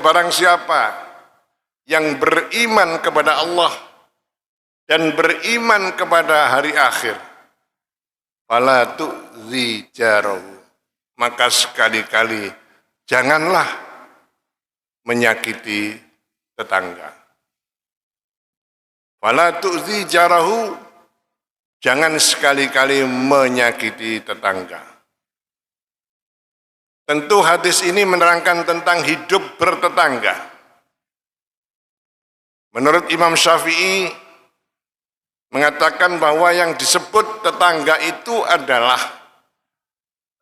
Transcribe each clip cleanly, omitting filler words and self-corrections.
Barang siapa yang beriman kepada Allah dan beriman kepada hari akhir, fala tu'zi jarahu, maka sekali-kali janganlah menyakiti tetangga. Fala tu'zi jarahu, jangan sekali-kali menyakiti tetangga. Tentu hadis ini menerangkan tentang hidup bertetangga. Menurut Imam Syafi'i mengatakan bahwa yang disebut tetangga itu adalah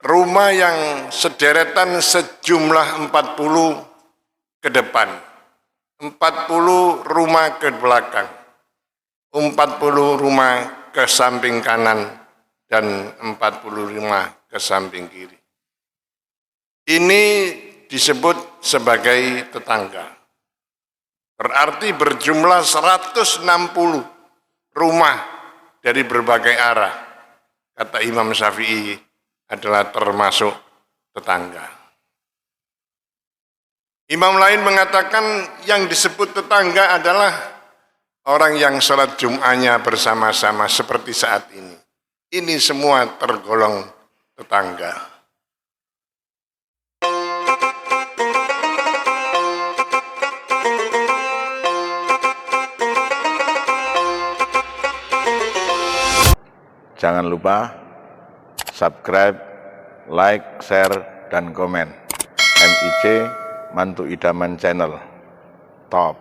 rumah yang sederetan sejumlah 40 ke depan, 40 rumah ke belakang, 40 rumah ke samping kanan, dan 40 rumah ke samping kiri. Ini disebut sebagai tetangga. Berarti berjumlah 160 rumah dari berbagai arah. Kata Imam Syafi'i adalah termasuk tetangga. Imam lain mengatakan yang disebut tetangga adalah orang yang sholat Jum'ahnya bersama-sama seperti saat ini. Ini semua tergolong tetangga. Jangan lupa subscribe, like, share, dan komen. MIC Mantu Idaman Channel. Top.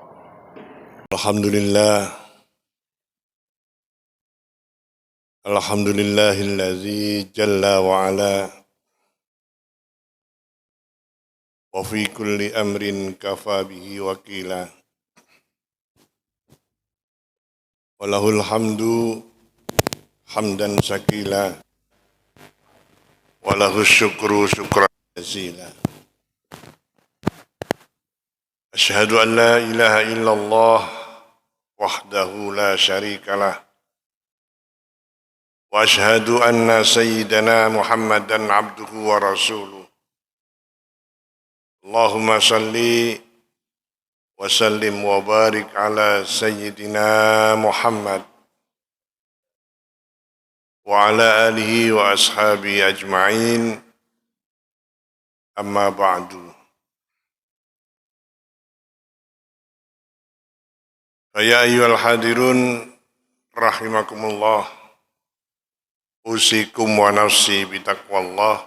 Alhamdulillah. Alhamdulillahillazi jalla wa'ala wa fi kulli amrin kafa bihi wakila. Walahul hamdu hamdan syakila, walahus syukru syukran jazila. Asyhadu an la ilaha illallah wahdahu la syarikalah, wa asyhadu anna sayyidana Muhammadan abduhu wa rasuluh. Allahumma salli wa sallim wa barik ala sayyidina Muhammad wa ala alihi wa ashabihi ajma'in, amma ba'du. Ya ayyuhal hadirun rahimakumullah, usikum wa nafsi bitaqwallah,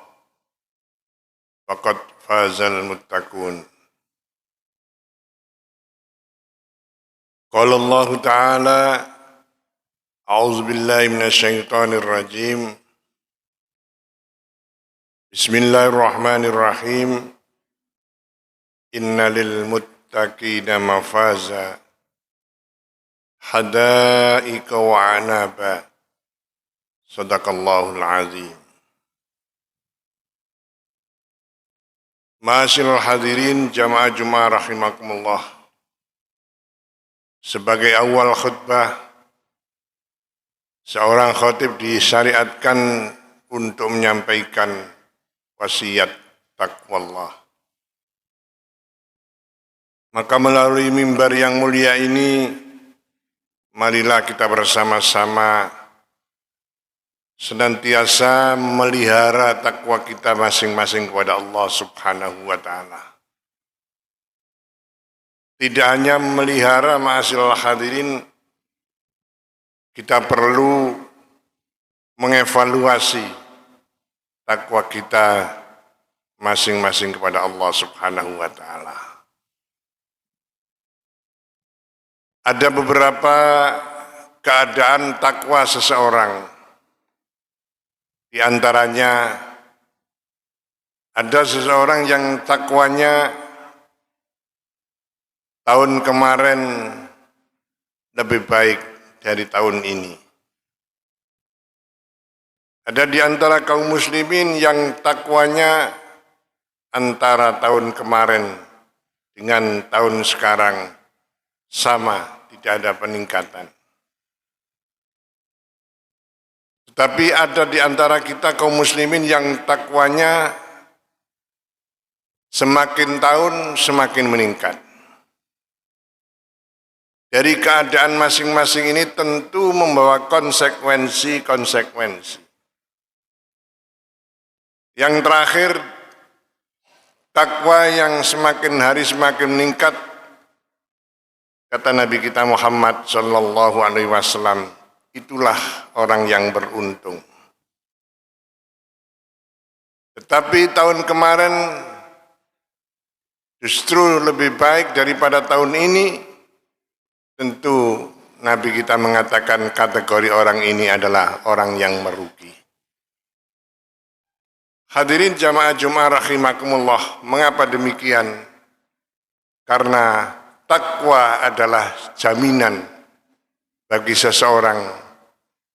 faqad fazal muttaqun. Qala Allah Ta'ala, a'udzu billahi minasyaitonir rajim. Bismillahirrahmanirrahim. Innalil muttaqina mafaza, hadaika wa anaba. Sadaqallahul azim. Ma'asyiral hadirin jamaah Jumat rahimakumullah. Sebagai awal khutbah, seorang khatib disyariatkan untuk menyampaikan wasiat taqwallah. Maka melalui mimbar yang mulia ini, marilah kita bersama-sama senantiasa melihara takwa kita masing-masing kepada Allah Subhanahu wa Ta'ala. Tidak hanya melihara, ma'asyiral hadirin, kita perlu mengevaluasi takwa kita masing-masing kepada Allah Subhanahu wa Ta'ala. Ada beberapa keadaan takwa seseorang. Di antaranya ada seseorang yang takwanya tahun kemarin lebih baik dari tahun ini. Ada di antara kaum muslimin yang takwanya antara tahun kemarin dengan tahun sekarang sama, tidak ada peningkatan. Tetapi ada di antara kita kaum muslimin yang takwanya semakin tahun semakin meningkat. Dari keadaan masing-masing ini tentu membawa konsekuensi-konsekuensi. Yang terakhir, takwa yang semakin hari semakin meningkat, kata Nabi kita Muhammad Sallallahu Alaihi Wasallam, itulah orang yang beruntung. Tetapi tahun kemarin justru lebih baik daripada tahun ini. Tentu Nabi kita mengatakan kategori orang ini adalah orang yang merugi. Hadirin jamaah Jumat rahimakumullah, mengapa demikian? Karena takwa adalah jaminan bagi seseorang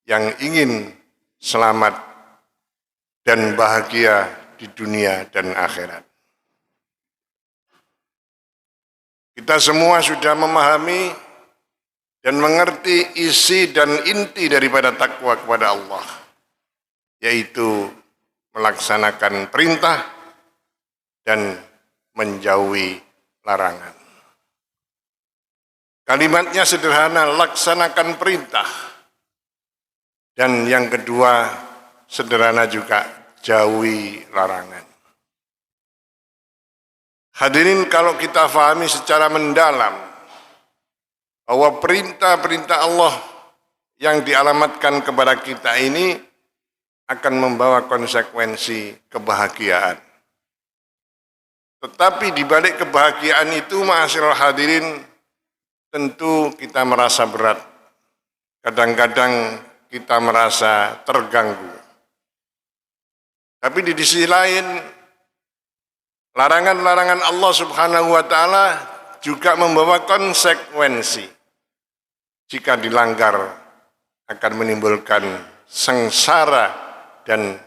yang ingin selamat dan bahagia di dunia dan akhirat. Kita semua sudah memahami dan mengerti isi dan inti daripada takwa kepada Allah, yaitu melaksanakan perintah dan menjauhi larangan. Kalimatnya sederhana, laksanakan perintah. Dan yang kedua, sederhana juga, jauhi larangan. Hadirin, kalau kita fahami secara mendalam bahwa perintah-perintah Allah yang dialamatkan kepada kita ini akan membawa konsekuensi kebahagiaan. Tetapi di balik kebahagiaan itu, ma'asyiral hadirin, tentu kita merasa berat. Kadang-kadang kita merasa terganggu. Tapi di sisi lain, larangan-larangan Allah Subhanahu wa Ta'ala juga membawa konsekuensi. Jika dilanggar akan menimbulkan sengsara dan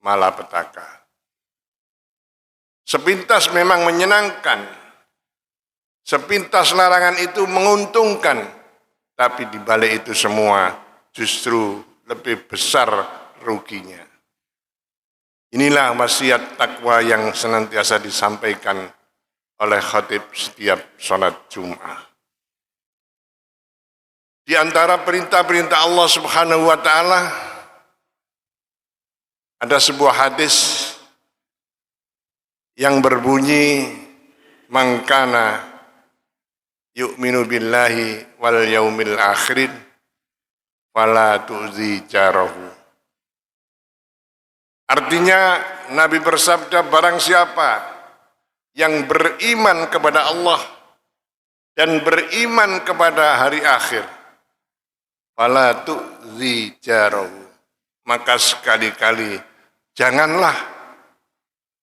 malapetaka. Sepintas memang menyenangkan, sepintas larangan itu menguntungkan, tapi di balik itu semua justru lebih besar ruginya. Inilah wasiat takwa yang senantiasa disampaikan oleh khatib setiap sholat Jum'ah. Di antara perintah-perintah Allah Subhanahu wa Ta'ala, ada sebuah hadis yang berbunyi, "Man kana yu'minu billahi wal yaumil akhirin fala tu'zi jarahu." Artinya Nabi bersabda, barang siapa yang beriman kepada Allah dan beriman kepada hari akhir, fala tu'zi jarahu, maka sekali-kali janganlah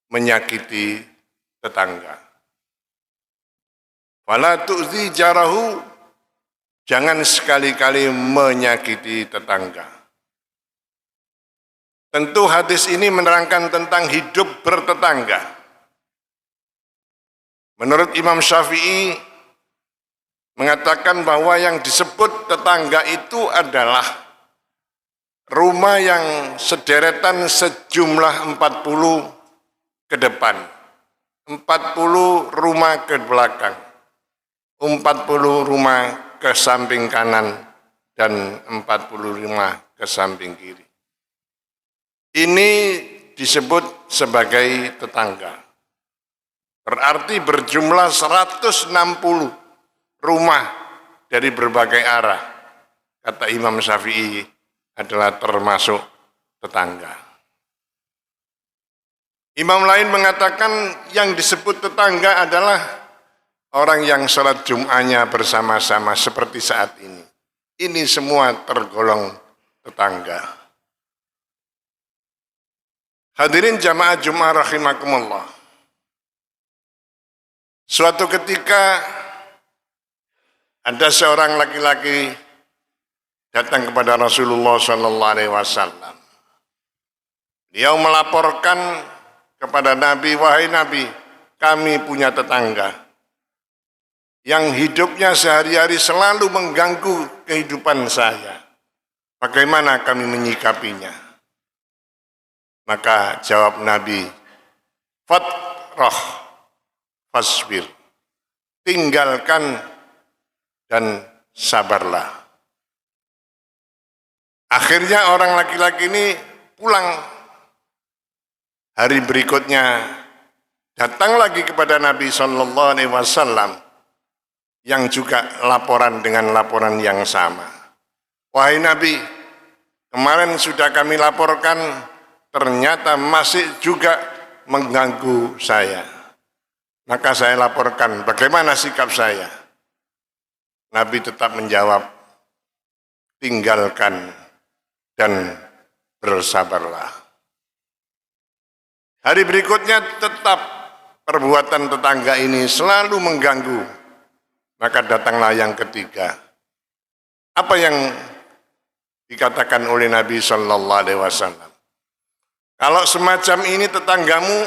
menyakiti tetangga. Fala tu'zi jarahu, jangan sekali-kali menyakiti tetangga. Tentu hadis ini menerangkan tentang hidup bertetangga. Menurut Imam Syafi'i, mengatakan bahwa yang disebut tetangga itu adalah rumah yang sederetan sejumlah 40 ke depan, 40 rumah ke belakang, 40 rumah ke samping kanan, dan 40 rumah ke samping kiri. Ini disebut sebagai tetangga. Berarti berjumlah 160 rumah dari berbagai arah, kata Imam Syafi'i, adalah termasuk tetangga. Imam lain mengatakan yang disebut tetangga adalah orang yang sholat Jum'ahnya bersama-sama seperti saat ini. Ini semua tergolong tetangga. Hadirin jamaah Jum'ah rahimakumullah. Suatu ketika ada seorang laki-laki datang kepada Rasulullah SAW. Dia melaporkan kepada Nabi, wahai Nabi, kami punya tetangga yang hidupnya sehari-hari selalu mengganggu kehidupan saya. Bagaimana kami menyikapinya? Maka jawab Nabi, fatrah fasbir. Tinggalkan dan sabarlah. Akhirnya orang laki-laki ini pulang. Hari berikutnya datang lagi kepada Nabi Sallallahu Alaihi Wasallam yang juga laporan dengan laporan yang sama. Wahai Nabi, kemarin sudah kami laporkan, ternyata masih juga mengganggu saya. Maka saya laporkan, bagaimana sikap saya? Nabi tetap menjawab, tinggalkan dan bersabarlah. Hari berikutnya tetap perbuatan tetangga ini selalu mengganggu. Maka datanglah yang ketiga. Apa yang dikatakan oleh Nabi Sallallahu Alaihi Wasallam? Kalau semacam ini tetanggamu,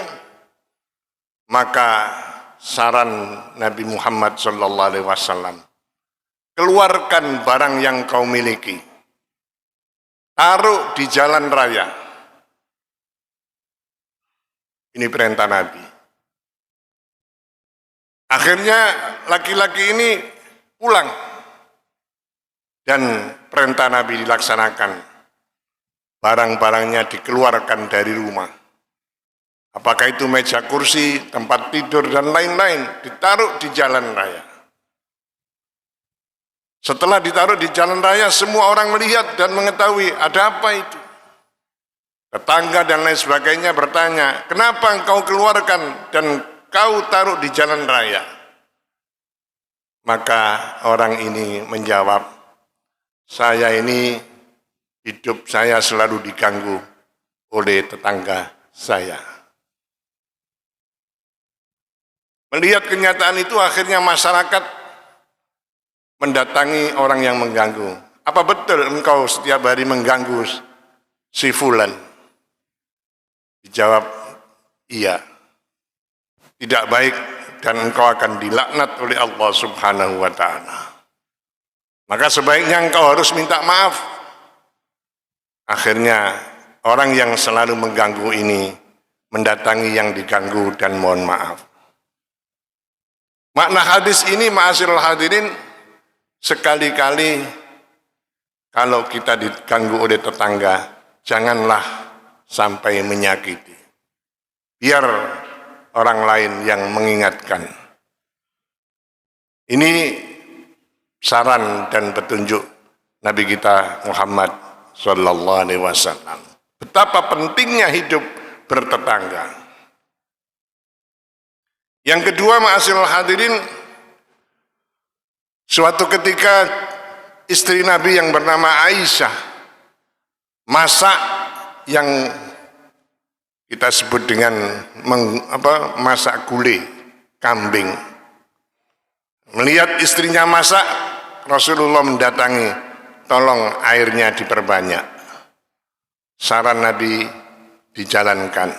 maka saran Nabi Muhammad Sallallahu Alaihi Wasallam, keluarkan barang yang kau miliki, taruh di jalan raya. Ini perintah Nabi. Akhirnya laki-laki ini pulang dan perintah Nabi dilaksanakan. Barang-barangnya dikeluarkan dari rumah. Apakah itu meja kursi, tempat tidur dan lain-lain, ditaruh di jalan raya. Setelah ditaruh di jalan raya, semua orang melihat dan mengetahui ada apa itu. Tetangga dan lain sebagainya bertanya, kenapa engkau keluarkan dan kau taruh di jalan raya? Maka orang ini menjawab, saya ini hidup saya selalu diganggu oleh tetangga saya. Melihat kenyataan itu akhirnya masyarakat mendatangi orang yang mengganggu. Apa betul engkau setiap hari mengganggu si fulan? Dijawab, iya. Tidak baik dan engkau akan dilaknat oleh Allah Subhanahu wa Ta'ala. Maka sebaiknya engkau harus minta maaf. Akhirnya orang yang selalu mengganggu ini mendatangi yang diganggu dan mohon maaf. Makna hadis ini, ma'asyiral hadirin, sekali-kali kalau kita diganggu oleh tetangga, janganlah sampai menyakiti. Biar orang lain yang mengingatkan. Ini saran dan petunjuk Nabi kita Muhammad Sallallahu Alaihi Wasallam. Betapa pentingnya hidup bertetangga. Yang kedua, ma'asyiral hadirin, suatu ketika istri Nabi yang bernama Aisyah masak yang kita sebut dengan masak gulai kambing. Melihat istrinya masak, Rasulullah mendatangi, tolong airnya diperbanyak. Saran Nabi dijalankan.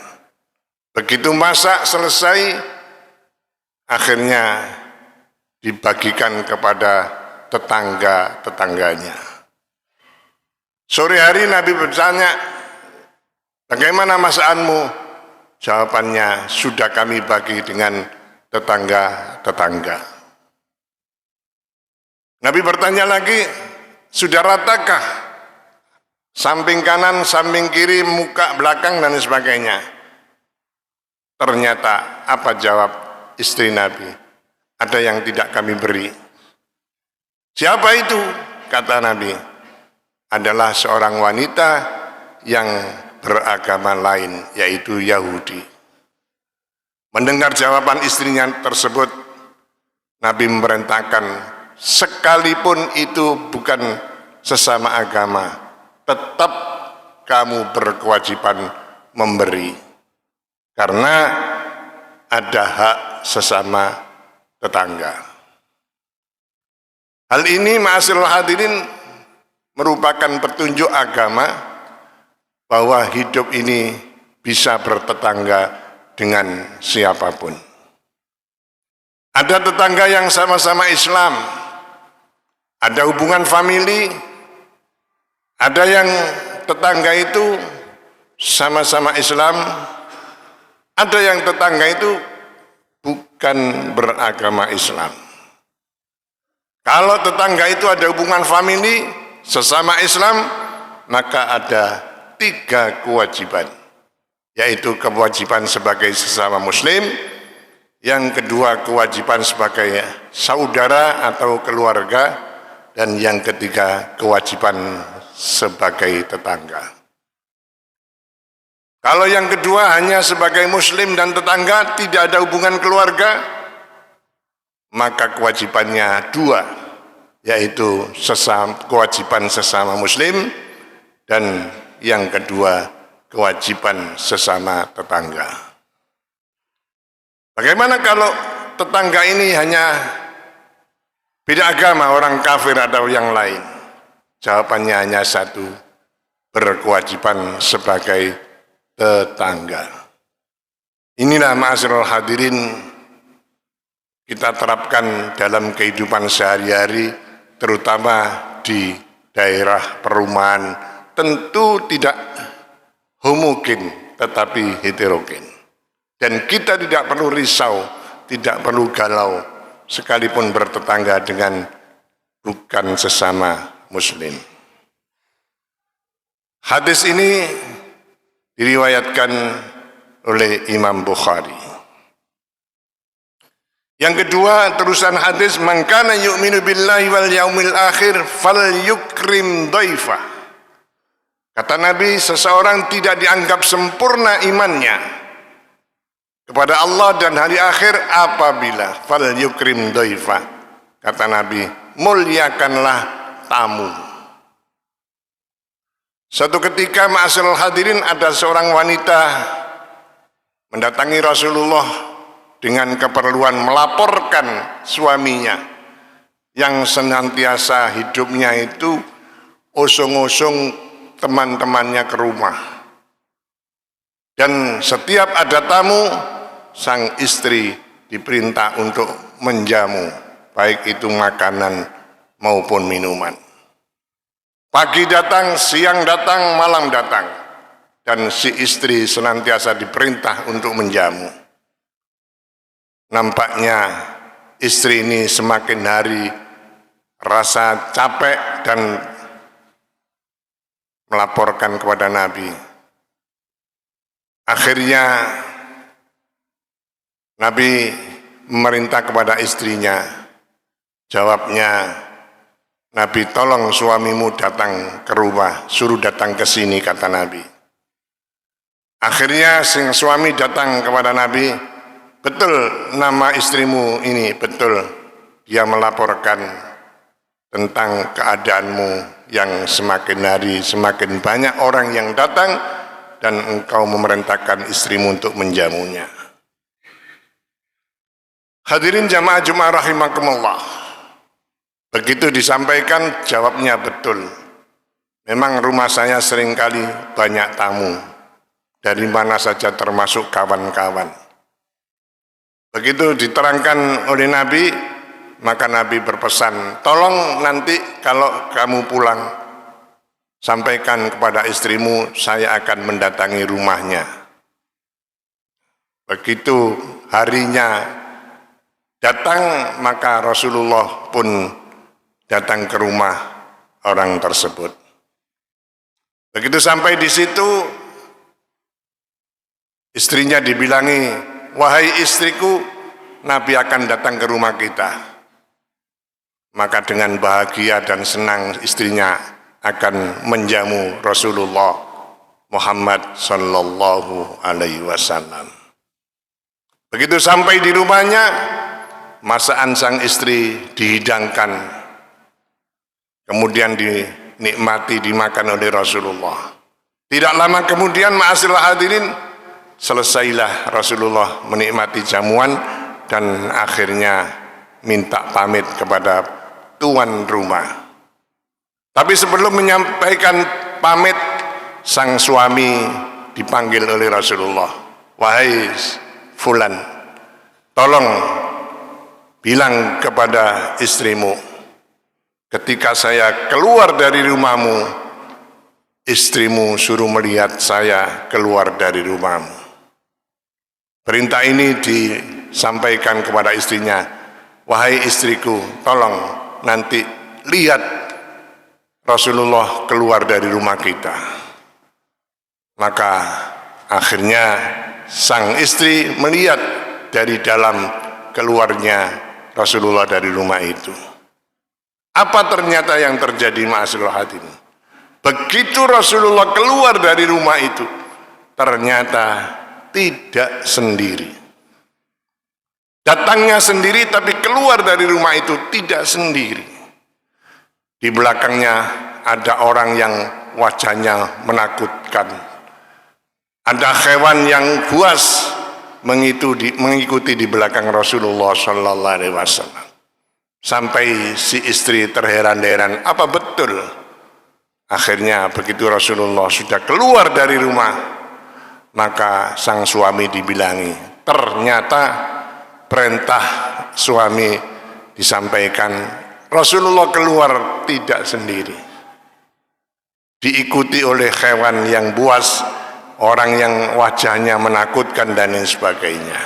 Begitu masak selesai, akhirnya dibagikan kepada tetangga-tetangganya. Sore hari Nabi bertanya, bagaimana masakanmu? Jawabannya, sudah kami bagi dengan tetangga-tetangga. Nabi bertanya lagi, sudah ratakah? Samping kanan, samping kiri, muka, belakang, dan sebagainya. Ternyata, apa jawab istri Nabi? Ada yang tidak kami beri. Siapa itu? Kata Nabi. Adalah seorang wanita yang beragama lain, yaitu Yahudi. Mendengar jawaban istrinya tersebut, Nabi memerintahkan, sekalipun itu bukan sesama agama, tetap kamu berkewajiban memberi. Karena ada hak sesama tetangga. Hal ini, ma'asyiral hadirin, merupakan petunjuk agama bahwa hidup ini bisa bertetangga dengan siapapun. Ada tetangga yang sama-sama Islam, ada hubungan famili, ada yang tetangga itu sama-sama Islam, ada yang tetangga itu bukan beragama Islam. Kalau tetangga itu ada hubungan famili sesama Islam, maka ada 3 kewajiban, yaitu kewajiban sebagai sesama muslim, yang kedua kewajiban sebagai saudara atau keluarga, dan yang ketiga kewajiban sebagai tetangga. Kalau yang kedua hanya sebagai muslim dan tetangga, tidak ada hubungan keluarga, maka kewajibannya 2, yaitu kewajiban sesama muslim, dan yang kedua kewajiban sesama tetangga. Bagaimana kalau tetangga ini hanya beda agama, orang kafir atau yang lain? Jawabannya hanya satu, berkewajiban sebagai tetangga. Inilah ma'asyiral hadirin, kita terapkan dalam kehidupan sehari-hari, terutama di daerah perumahan, tentu tidak homogen tetapi heterogen. Dan kita tidak perlu risau, tidak perlu galau, sekalipun bertetangga dengan bukan sesama muslim. Hadis ini diriwayatkan oleh Imam Bukhari. Yang kedua, terusan hadis, man kana yu'minu billahi wal yaumil akhir falyukrim dhaifa. Kata Nabi, seseorang tidak dianggap sempurna imannya kepada Allah dan hari akhir apabila falyukrim dhaifa. Kata Nabi, muliakanlah tamu. Suatu ketika, ma'asyiral hadirin, ada seorang wanita mendatangi Rasulullah dengan keperluan melaporkan suaminya yang senantiasa hidupnya itu usung-usung teman-temannya ke rumah. Dan setiap ada tamu, sang istri diperintah untuk menjamu, baik itu makanan maupun minuman. Pagi datang, siang datang, malam datang, dan si istri senantiasa diperintah untuk menjamu. Nampaknya istri ini semakin hari rasa capek dan melaporkan kepada Nabi. Akhirnya Nabi memerintah kepada istrinya. Jawabnya, Nabi, tolong suamimu datang ke rumah, suruh datang ke sini, kata Nabi. Akhirnya sang suami datang kepada Nabi, betul nama istrimu ini, betul. Dia melaporkan tentang keadaanmu yang semakin hari semakin banyak orang yang datang dan engkau memerintahkan istrimu untuk menjamunya. Hadirin jamaah Jumat rahimakumullah. Begitu disampaikan, jawabnya betul. Memang rumah saya seringkali banyak tamu, dari mana saja termasuk kawan-kawan. Begitu diterangkan oleh Nabi, maka Nabi berpesan, tolong nanti kalau kamu pulang, sampaikan kepada istrimu, saya akan mendatangi rumahnya. Begitu harinya datang, maka Rasulullah pun datang ke rumah orang tersebut. Begitu sampai di situ, istrinya dibilangi, wahai istriku, Nabi akan datang ke rumah kita. Maka dengan bahagia dan senang istrinya akan menjamu Rasulullah Muhammad sallallahu alaihi wasallam. Begitu sampai di rumahnya, masakan sang istri dihidangkan, kemudian dinikmati, dimakan oleh Rasulullah. Tidak lama kemudian, ma'asyiral hadirin, selesailah Rasulullah menikmati jamuan dan akhirnya minta pamit kepada tuan rumah. Tapi sebelum menyampaikan pamit, sang suami dipanggil oleh Rasulullah. Wahai fulan, tolong bilang kepada istrimu, ketika saya keluar dari rumahmu, istrimu suruh melihat saya keluar dari rumahmu. Perintah ini sampaikan kepada istrinya, wahai istriku, tolong nanti lihat Rasulullah keluar dari rumah kita. Maka akhirnya sang istri melihat dari dalam keluarnya Rasulullah dari rumah itu. Apa ternyata yang terjadi, ma'asyiral hadirin? Begitu Rasulullah keluar dari rumah itu, ternyata tidak sendiri. Datangnya sendiri, tapi keluar dari rumah itu tidak sendiri. Di belakangnya ada orang yang wajahnya menakutkan. Ada hewan yang buas mengikuti di belakang Rasulullah Sallallahu Alaihi Wasallam. Sampai si istri terheran-heran, apa betul? Akhirnya begitu Rasulullah sudah keluar dari rumah, maka sang suami dibilangi. Ternyata perintah suami disampaikan, Rasulullah keluar tidak sendiri, diikuti oleh hewan yang buas, orang yang wajahnya menakutkan dan lain sebagainya.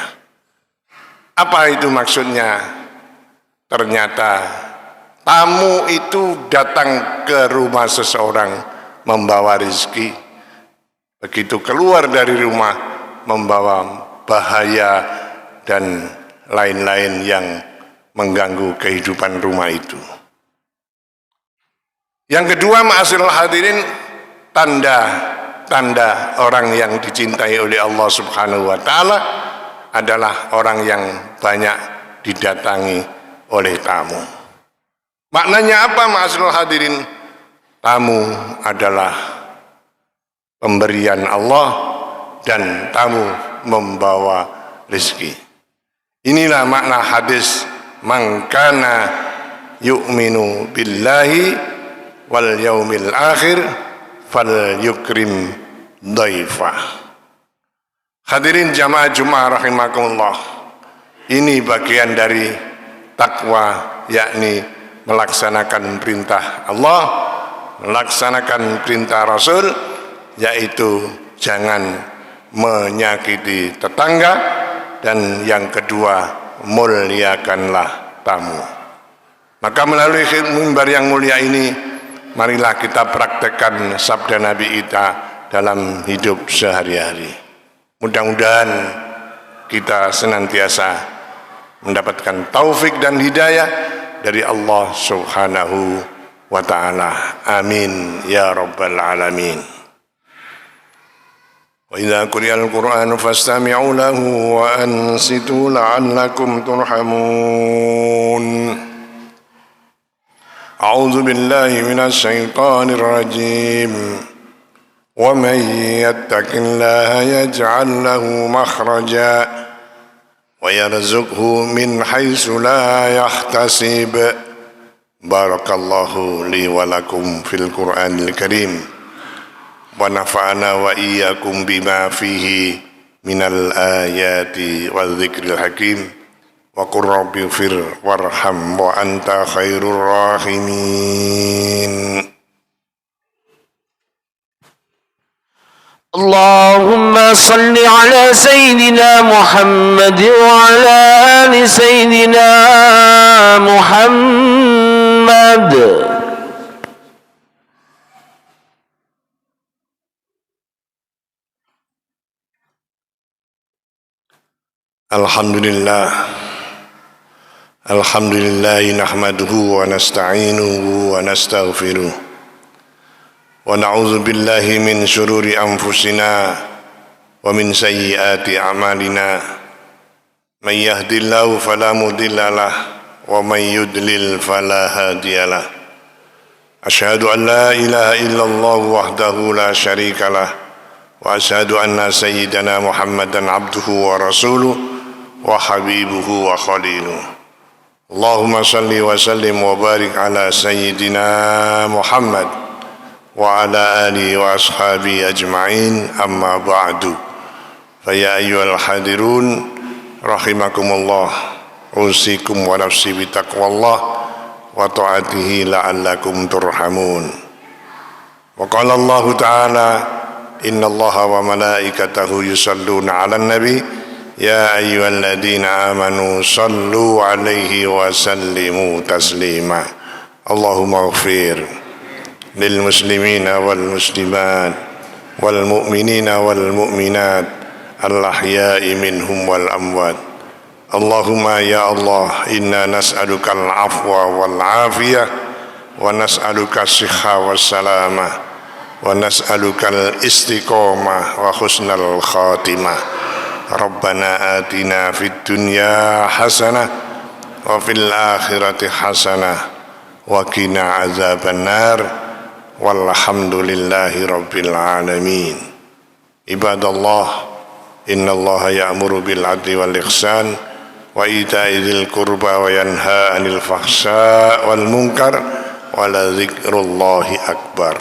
Apa itu maksudnya? Ternyata tamu itu datang ke rumah seseorang membawa rezeki. Begitu keluar dari rumah membawa bahaya dan lain-lain yang mengganggu kehidupan rumah itu. Yang kedua, ma'asyiral hadirin, tanda orang yang dicintai oleh Allah Subhanahu wa taala adalah orang yang banyak didatangi oleh tamu. Maknanya apa, ma'asyiral hadirin? Tamu adalah pemberian Allah dan tamu membawa rezeki. Inilah makna hadis, man kana yu'minu billahi wal yaumil akhir fal yukrim dhaifah. Hadirin jamaah Jumat rahimakumullah, ini bagian dari takwa, yakni melaksanakan perintah Allah, melaksanakan perintah Rasul, yaitu jangan menyakiti tetangga, dan yang kedua, muliakanlah tamu. Maka melalui mimbar yang mulia ini, marilah kita praktekkan sabda Nabi kita dalam hidup sehari-hari. Mudah-mudahan kita senantiasa mendapatkan taufik dan hidayah dari Allah Subhanahu wa ta'ala. Amin ya rabbal alamin. Wa idza quri'al Qur'anu fastami'u lahu wa ansitu la'allakum turhamun. A'udzu billahi minasy syaithanir rajim. Wa may yattaqillaha yaj'al lahu makhraja وَيَرْزُقْهُ مِنْ حَيْثُ لَا يَحْتَسِبُ. Barakallahu li wa lakum fil Qur'anil Karim wa nafa'ana wa iyyakum bima fihi minal ayati wal dzikril hakim wa qur rabbi fir warham wa anta khairur rahimin. اللهم صل على سيدنا محمد وعلى آل سيدنا محمد. Alhamdulillah, alhamdulillah nahmaduhu wa nasta'inuhu wa nastaghfiruh. Wa na'udzu billahi min syururi anfusina wa min sayyiati a'malina. May yahdihillahu fala mudilla lah wa may yudlil fala hadiyalah. Asyhadu an la ilaha illallah wahdahu la syarikalah wa asyhadu anna sayyidana Muhammadan abduhu wa rasuluh wa habibuhu wa khaliluh. Allahumma salli wa sallim wa barik ala sayyidina Muhammad wa ala alihi wa ashabihi ajma'in, amma ba'du. Faya ayyuhal hadirun rahimakumullah, usikum wa nafsi bitaqwallah wa ta'atihi la'allakum turhamun. Wa qala Allah ta'ala, inna Allah wa malaikatahu yusalluna 'alan nabi يا أيها الذين آمنوا صلوا عليه وسلموا تسليما اللهم اغفر للمسلمين والمسلمات والمؤمنين والمؤمنات الأحياء منهم والأموات اللهم يا الله إنا نسألك العفو والعافية ونسألك الصحة والسلامة ونسألك الاستقامة وحسن الخاتمة ربنا آتنا في الدنيا حسنة وفي الآخرة حسنة وقنا عذاب النار والحمد لله رب العالمين عباد الله إن الله يأمر بالعدل والإحسان وإيتاء ذي القربى وينهى عن الفحشاء والمنكر ولذكر الله أكبر